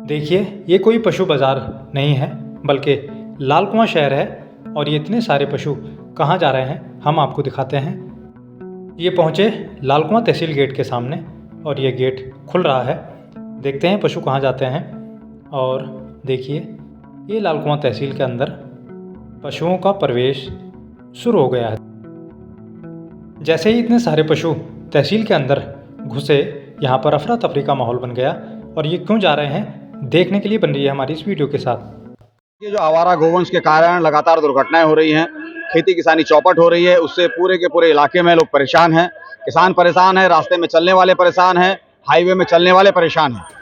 देखिए, ये कोई पशु बाज़ार नहीं है बल्कि लाल कुआं शहर है और ये इतने सारे पशु कहाँ जा रहे हैं हम आपको दिखाते हैं। ये पहुँचे लाल कुआं तहसील गेट के सामने और ये गेट खुल रहा है। देखते हैं पशु कहाँ जाते हैं। और देखिए, ये लाल कुआं तहसील के अंदर पशुओं का प्रवेश शुरू हो गया है। जैसे ही इतने सारे पशु तहसील के अंदर घुसे, यहाँ पर अफरा तफरी का माहौल बन गया। और ये क्यों जा रहे हैं देखने के लिए बन रही है हमारी इस वीडियो के साथ। ये जो आवारा गोवंश के कारण लगातार दुर्घटनाएं हो रही हैं, खेती किसानी चौपट हो रही है, उससे पूरे के पूरे इलाके में लोग परेशान हैं। किसान परेशान है, रास्ते में चलने वाले परेशान हैं, हाईवे में चलने वाले परेशान हैं।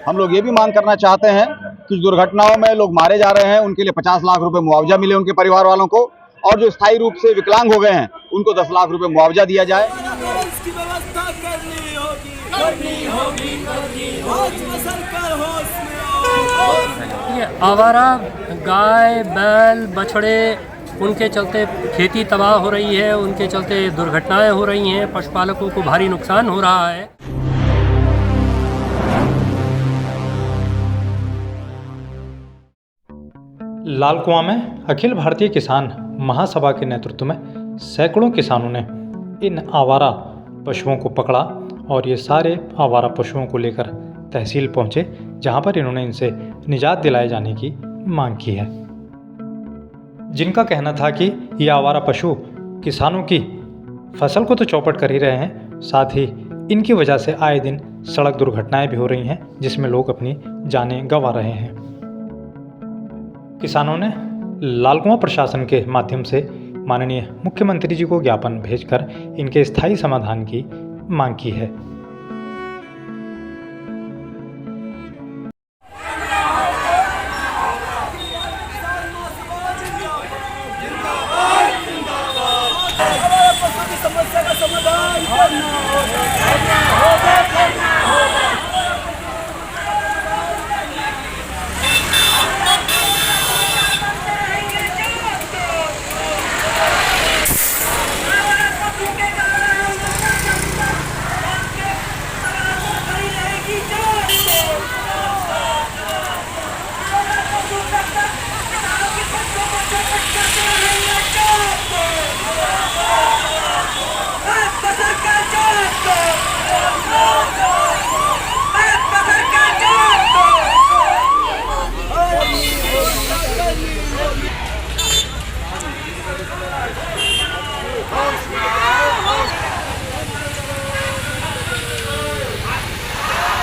हम लोग ये भी मांग करना चाहते हैं कि दुर्घटनाओं में लोग मारे जा रहे हैं, उनके लिए 50 लाख रुपए मुआवजा मिले उनके परिवार वालों को, और जो स्थायी रूप से विकलांग हो गए हैं उनको 10 लाख रुपए मुआवजा दिया जाए। ये आवारा गाय बैल बछड़े, उनके चलते खेती तबाह हो रही है, उनके चलते दुर्घटनाएं हो रही हैं, पशुपालकों को भारी नुकसान हो रहा है। लाल कुआं में अखिल भारतीय किसान महासभा के नेतृत्व में सैकड़ों किसानों ने इन आवारा पशुओं को पकड़ा और ये सारे आवारा पशुओं को लेकर तहसील पहुंचे, जहां पर इन्होंने इनसे निजात दिलाए जाने की मांग की है। जिनका कहना था कि ये आवारा पशु किसानों की फसल को तो चौपट कर ही रहे हैं, साथ ही इनकी वजह से आए दिन सड़क दुर्घटनाएं भी हो रही हैं, जिसमें लोग अपनी जानें गंवा रहे हैं। किसानों ने लाल कुआं प्रशासन के माध्यम से माननीय मुख्यमंत्री जी को ज्ञापन भेजकर इनके स्थायी समाधान की मांग की है।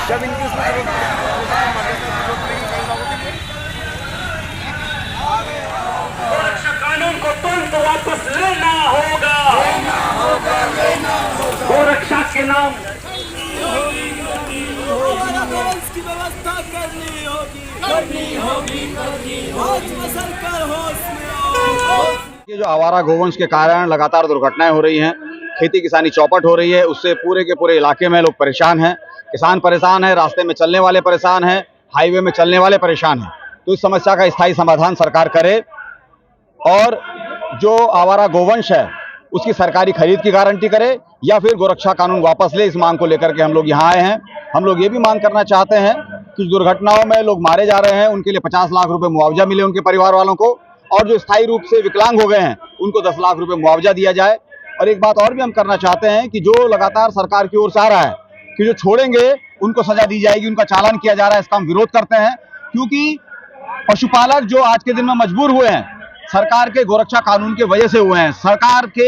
जब इनकी कानून को तुरंत वापस लेना होगा, गोरक्षा के नाम की व्यवस्था करनी होगी, सरकार होश में। ये जो आवारा गोवंश के कारण लगातार दुर्घटनाएं हो रही हैं, खेती किसानी चौपट हो रही है, उससे पूरे के पूरे इलाके में लोग परेशान हैं। किसान परेशान है, रास्ते में चलने वाले परेशान हैं, हाईवे में चलने वाले परेशान हैं। तो इस समस्या का स्थायी समाधान सरकार करे और जो आवारा गोवंश है उसकी सरकारी खरीद की गारंटी करे, या फिर गोरक्षा कानून वापस ले। इस मांग को लेकर के हम लोग यहाँ आए हैं। हम लोग ये भी मांग करना चाहते हैं कि दुर्घटनाओं में लोग मारे जा रहे हैं, उनके लिए 50 लाख रुपए मुआवजा मिले उनके परिवार वालों को, और जो स्थायी रूप से विकलांग हो गए हैं उनको 10 लाख रुपए मुआवजा दिया जाए। और एक बात और भी हम करना चाहते हैं कि जो लगातार सरकार की ओर से आ रहा है कि जो छोड़ेंगे उनको सजा दी जाएगी, उनका चालान किया जा रहा है, इसका हम विरोध करते हैं। क्योंकि पशुपालक जो आज के दिन में मजबूर हुए हैं, सरकार के गोरक्षा कानून के वजह से हुए हैं। सरकार के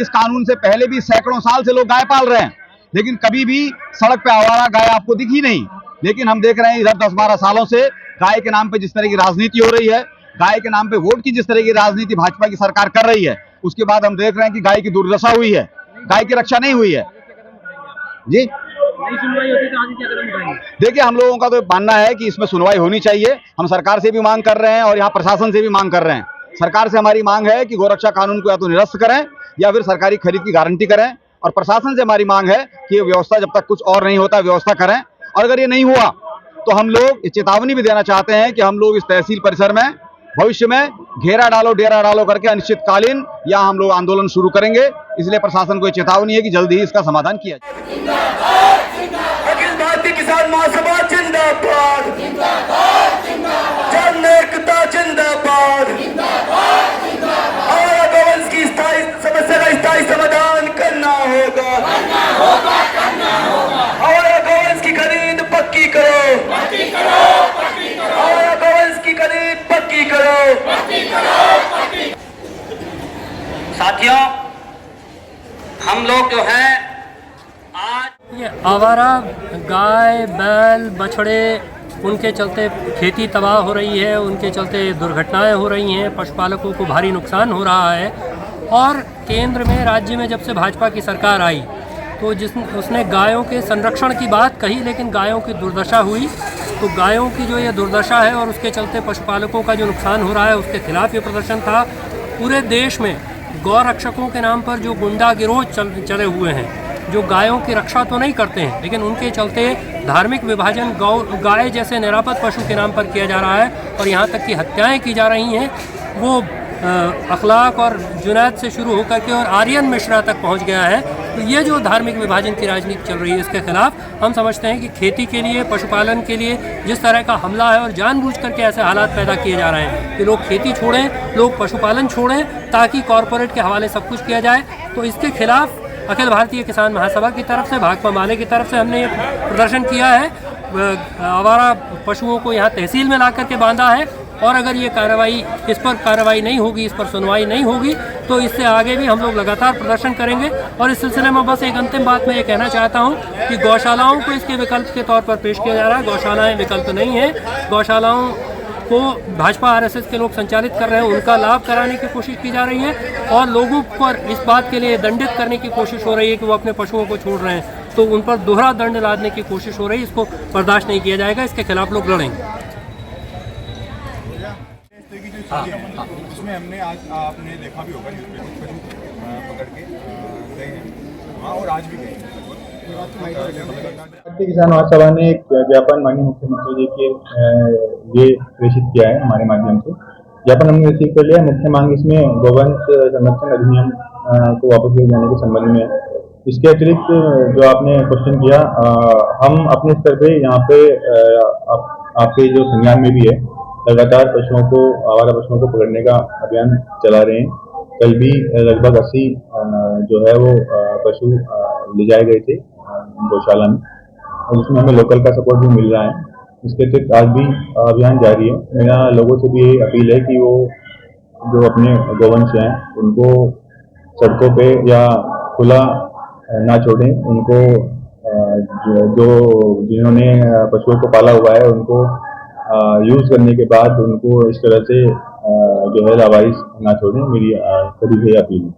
इस कानून से पहले भी सैकड़ों साल से लोग गाय पाल रहे हैं, लेकिन कभी भी सड़क पे आवारा गाय आपको दिखी नहीं। लेकिन हम देख रहे हैं इधर 10-12 सालों से गाय के नाम पे जिस तरह की राजनीति हो रही है, गाय के नाम पे वोट की जिस तरह की राजनीति भाजपा की सरकार कर रही है, उसके बाद हम देख रहे हैं कि गाय की दुर्दशा हुई है, गाय की रक्षा नहीं हुई है। जी नहीं सुनवाई होती तो आगे क्या कदम उठाएंगे? देखिए, हम लोगों का तो मानना है कि इसमें सुनवाई होनी चाहिए। हम सरकार से भी मांग कर रहे हैं और यहाँ प्रशासन से भी मांग कर रहे हैं। सरकार से हमारी मांग है कि गोरक्षा कानून को या तो निरस्त करें या फिर सरकारी खरीद की गारंटी करें, और प्रशासन से हमारी मांग है कि ये व्यवस्था जब तक कुछ और नहीं होता व्यवस्था करें। और अगर ये नहीं हुआ तो हम लोग ये चेतावनी भी देना चाहते हैं कि हम लोग इस तहसील परिसर में भविष्य में घेरा डालो डेरा डालो करके अनिश्चितकालीन यहाँ हम लोग आंदोलन शुरू करेंगे। इसलिए प्रशासन को ये चेतावनी है कि जल्दी ही इसका समाधान किया जाए। अखिल भारतीय किसान महासभा जिंदाबाद, जन एकता जिंदाबाद, हमारा गौवंश की स्थायी समस्या का स्थायी समाधान करना होगा। हमारा गौवंश की खरीद पक्की करो, हमारा गौवंश की खरीद पक्की करो। साथियों, हम लोग जो है आज ये आवारा गाय बैल बछड़े, उनके चलते खेती तबाह हो रही है, उनके चलते दुर्घटनाएं हो रही हैं, पशुपालकों को भारी नुकसान हो रहा है। और केंद्र में राज्य में जब से भाजपा की सरकार आई तो उसने गायों के संरक्षण की बात कही, लेकिन गायों की दुर्दशा हुई। तो गायों की जो ये दुर्दशा है और उसके चलते पशुपालकों का जो नुकसान हो रहा है, उसके खिलाफ ये प्रदर्शन था। पूरे देश में गौ रक्षकों के नाम पर जो गुंडा गिरोह चले हुए हैं, जो गायों की रक्षा तो नहीं करते हैं, लेकिन उनके चलते धार्मिक विभाजन गाय जैसे निरापद पशु के नाम पर किया जा रहा है और यहाँ तक कि हत्याएं की जा रही हैं। वो अखलाक और जुनैद से शुरू होकर के और आर्यन मिश्रा तक पहुँच गया है। तो ये जो धार्मिक विभाजन की राजनीति चल रही है, इसके खिलाफ हम समझते हैं कि खेती के लिए, पशुपालन के लिए जिस तरह का हमला है और जानबूझ करके ऐसे हालात पैदा किए जा रहे हैं कि लोग खेती छोड़ें, लोग पशुपालन छोड़ें ताकि कॉरपोरेट के हवाले सब कुछ किया जाए, तो इसके खिलाफ अखिल भारतीय किसान महासभा की तरफ से, भाकपा माले की तरफ से हमने ये प्रदर्शन किया है। आवारा पशुओं को यहाँ तहसील में ला करके बांधा है और अगर ये इस पर कार्रवाई नहीं होगी, इस पर सुनवाई नहीं होगी, तो इससे आगे भी हम लोग लगातार प्रदर्शन करेंगे। और इस सिलसिले में बस एक अंतिम बात मैं ये कहना चाहता हूँ कि गौशालाओं को इसके विकल्प के तौर पर पेश किया जा रहा है। गौशालाएँ विकल्प नहीं है। गौशालाओं को भाजपा आरएसएस के लोग संचालित कर रहे हैं, उनका लाभ कराने की कोशिश की जा रही है और लोगों पर इस बात के लिए दंडित करने की कोशिश हो रही है कि वो अपने पशुओं को छोड़ रहे हैं, तो उन पर दोहरा दंड लादने की कोशिश हो रही है। इसको बर्दाश्त नहीं किया जाएगा, इसके खिलाफ लोग लड़ेंगे। उसमें हमने आज आपने देखा भी होगा पकड़ के गए हैं वहाँ और आज भी गए हैं। भारतीय किसान महासभा ने एक ज्ञापन माननीय मुख्यमंत्री जी के ये प्रेषित किया है हमारे माध्यम से। ज्ञापन हमने रिसीव कर लिया। मुख्य मांग इसमें गोवंश संरक्षण अधिनियम को वापस ले जाने के संबंध में है। इसके अतिरिक्त जो आपने क्वेश्चन किया, हम अपने स्तर पे यहाँ पे आपके जो संज्ञान में भी है, लगातार पशुओं को, आवारा पशुओं को पकड़ने का अभियान चला रहे हैं। कल भी लगभग 80 जो है वो पशु ले जाए गए थे गौशाला में, और उसमें हमें लोकल का सपोर्ट भी मिल रहा है। इसके अतिरिक्त आज भी अभियान जारी है। मेरा लोगों से भी ये अपील है कि वो जो अपने गोवंश हैं उनको सड़कों पे या खुला ना छोड़ें। उनको जो जिन्होंने पशुओं को पाला हुआ है उनको यूज करने के बाद उनको इस तरह से जो है लावारिस ना छोड़ें। मेरी सभी से अपील है।